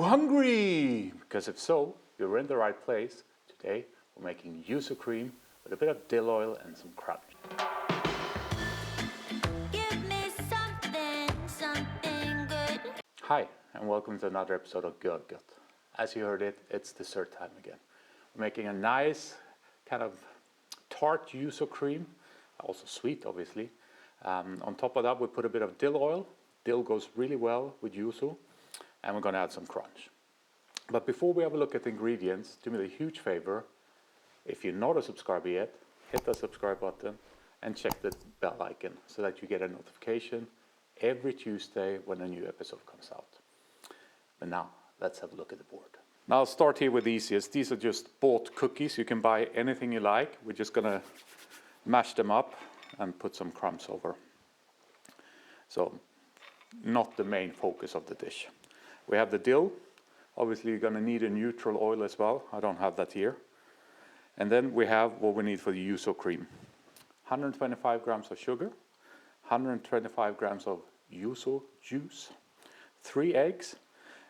hungry? Because if so, you're in the right place. Today we're making yuzu cream with a bit of dill oil and some crunch. Give me something good. Hi, and welcome to another episode of Görgött. As you heard it, it's dessert time again. We're making a nice kind of tart yuzu cream, also sweet obviously. On top of that we put a bit of dill oil. Dill goes really well with yuzu, and we're going to add some crunch. But before we have a look at the ingredients, do me the huge favor, if you're not a subscriber yet, hit the subscribe button and check the bell icon so that you get a notification every Tuesday when a new episode comes out. But now, let's have a look at the board. Now I'll start here with the easiest. These are just bought cookies. You can buy anything you like. We're just going to mash them up and put some crumbs over. So, not the main focus of the dish. We have the dill. Obviously you're going to need a neutral oil as well. I don't have that here. And then we have what we need for the yuzu cream. 125 grams of sugar, 125 grams of yuzu juice, 3 eggs,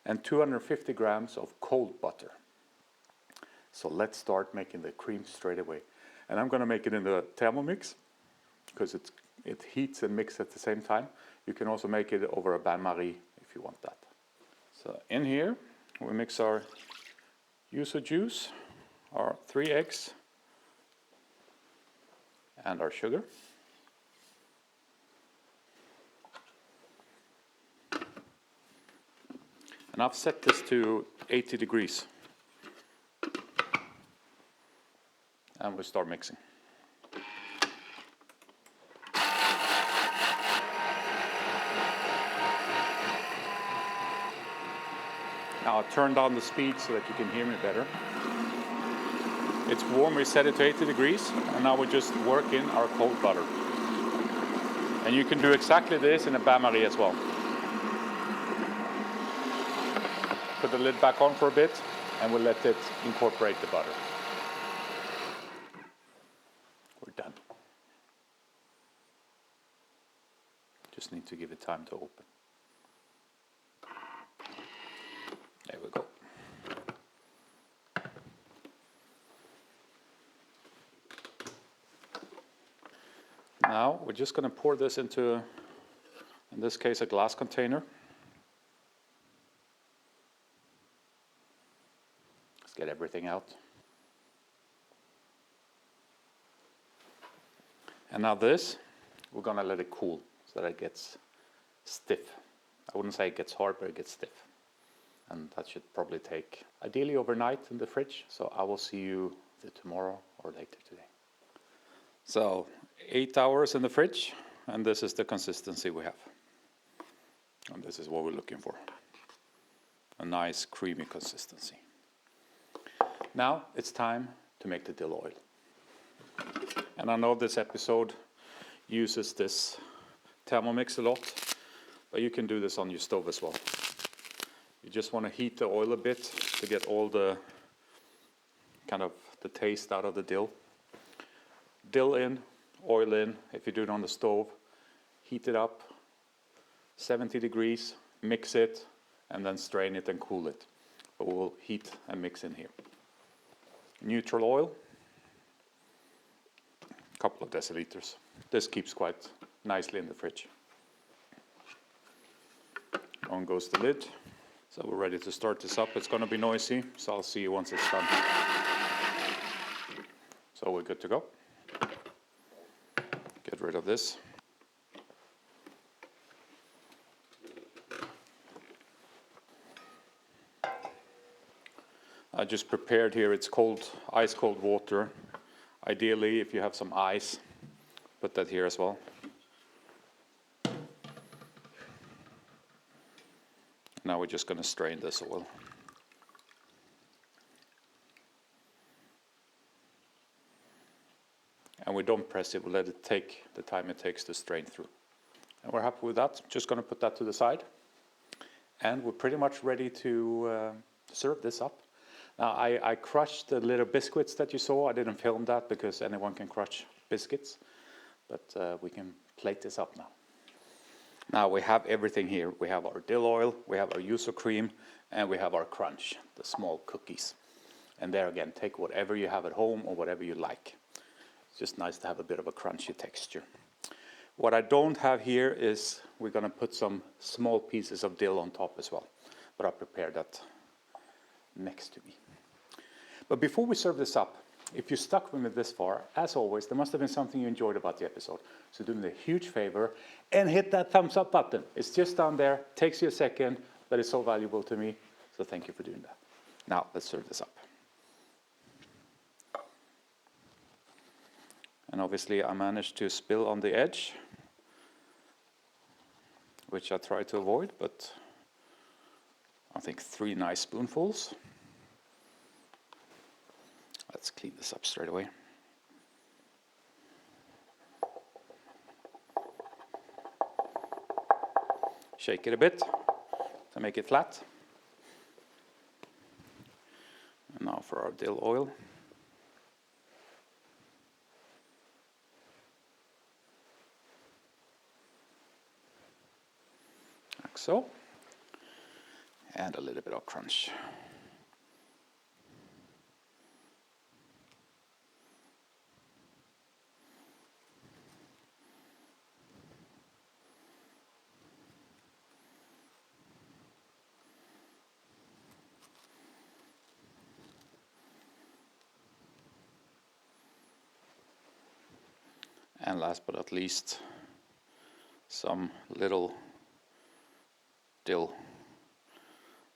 and 250 grams of cold butter. So let's start making the cream straight away. And I'm going to make it in the Thermomix because it heats and mixes at the same time. You can also make it over a bain-marie if you want that. So in here we mix our yuzu juice, our 3 eggs, and our sugar. And I've set this to 80 degrees. And we'll start mixing. Now I'll turn down the speed so that you can hear me better. It's warm, we set it to 80 degrees, and now we just work in our cold butter. And you can do exactly this in a bain-marie as well. Put the lid back on for a bit, and we'll let it incorporate the butter. We're done. Just need to give it time to open. There we go. Now we're just going to pour this into, in this case, a glass container. Let's get everything out. And now this, we're going to let it cool so that it gets stiff. I wouldn't say it gets hard, but it gets stiff. And that should probably take, ideally overnight in the fridge. So I will see you either tomorrow or later today. So 8 hours in the fridge, and this is the consistency we have. And this is what we're looking for. A nice creamy consistency. Now it's time to make the dill oil. And I know this episode uses this Thermomix a lot, but you can do this on your stove as well. You just want to heat the oil a bit to get all the kind of the taste out of the dill. Dill in, oil in. If you do it on the stove, heat it up, 70 degrees, mix it, and then strain it and cool it. But we'll heat and mix in here. Neutral oil, a couple of deciliters. This keeps quite nicely in the fridge. On goes the lid. So we're ready to start this up. It's going to be noisy, so I'll see you once it's done. So we're good to go. Get rid of this. I just prepared here, it's cold, ice cold water. Ideally, if you have some ice, put that here as well. Now we're just going to strain this oil. And we don't press it, we'll let it take the time it takes to strain through. And we're happy with that. Just going to put that to the side. And we're pretty much ready to serve this up. Now I crushed the little biscuits that you saw. I didn't film that because anyone can crush biscuits. But we can plate this up now. Now we have everything here. We have our dill oil, we have our yuzu cream, and we have our crunch, the small cookies. And there again, take whatever you have at home or whatever you like. It's just nice to have a bit of a crunchy texture. What I don't have here is we're going to put some small pieces of dill on top as well. But I'll prepare that next to me. But before we serve this up, if you stuck with me this far, as always, there must have been something you enjoyed about the episode. So do me a huge favor and hit that thumbs up button. It's just down there, takes you a second, but it's so valuable to me. So thank you for doing that. Now, let's serve this up. And obviously I managed to spill on the edge, which I try to avoid, but I think 3 nice spoonfuls. Let's clean this up straight away. Shake it a bit to make it flat. And now for our dill oil. Like so. And a little bit of crunch. And last but not least, some little dill.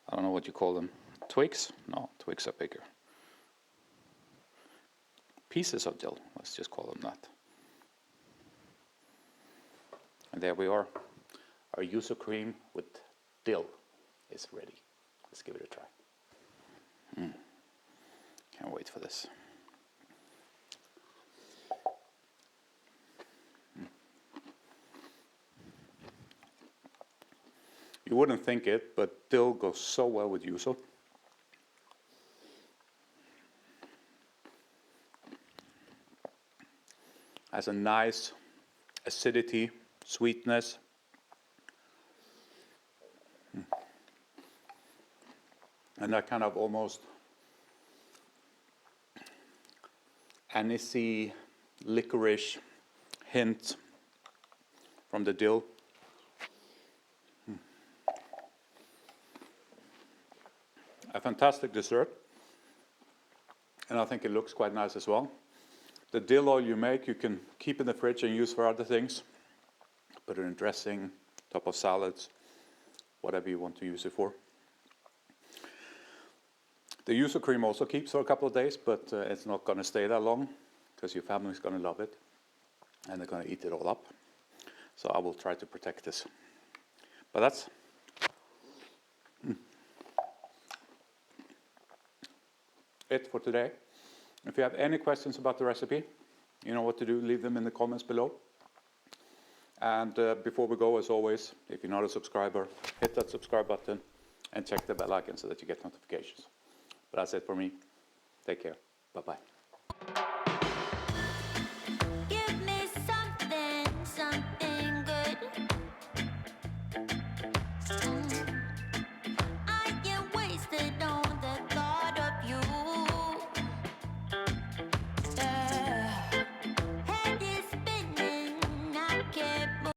I don't know what you call them. Twigs? No, twigs are bigger. Pieces of dill, let's just call them that. And there we are. Our yuzu cream with dill is ready. Let's give it a try. Can't wait for this. You wouldn't think it, but dill goes so well with yuzu. Has a nice acidity, sweetness. And that kind of almost anisey, licorice hint from the dill. A fantastic dessert, and I think it looks quite nice as well. The dill oil you make, you can keep in the fridge and use for other things. Put it in dressing, top of salads, whatever you want to use it for. The yuzu cream also keeps for a couple of days, but it's not going to stay that long because your family is going to love it and they're going to eat it all up. So I will try to protect this. But that's it for today. If you have any questions about the recipe, you know what to do, leave them in the comments below. And before we go, as always, if you're not a subscriber, hit that subscribe button and check the bell icon so that you get notifications. But that's it for me. Take care. Bye-bye.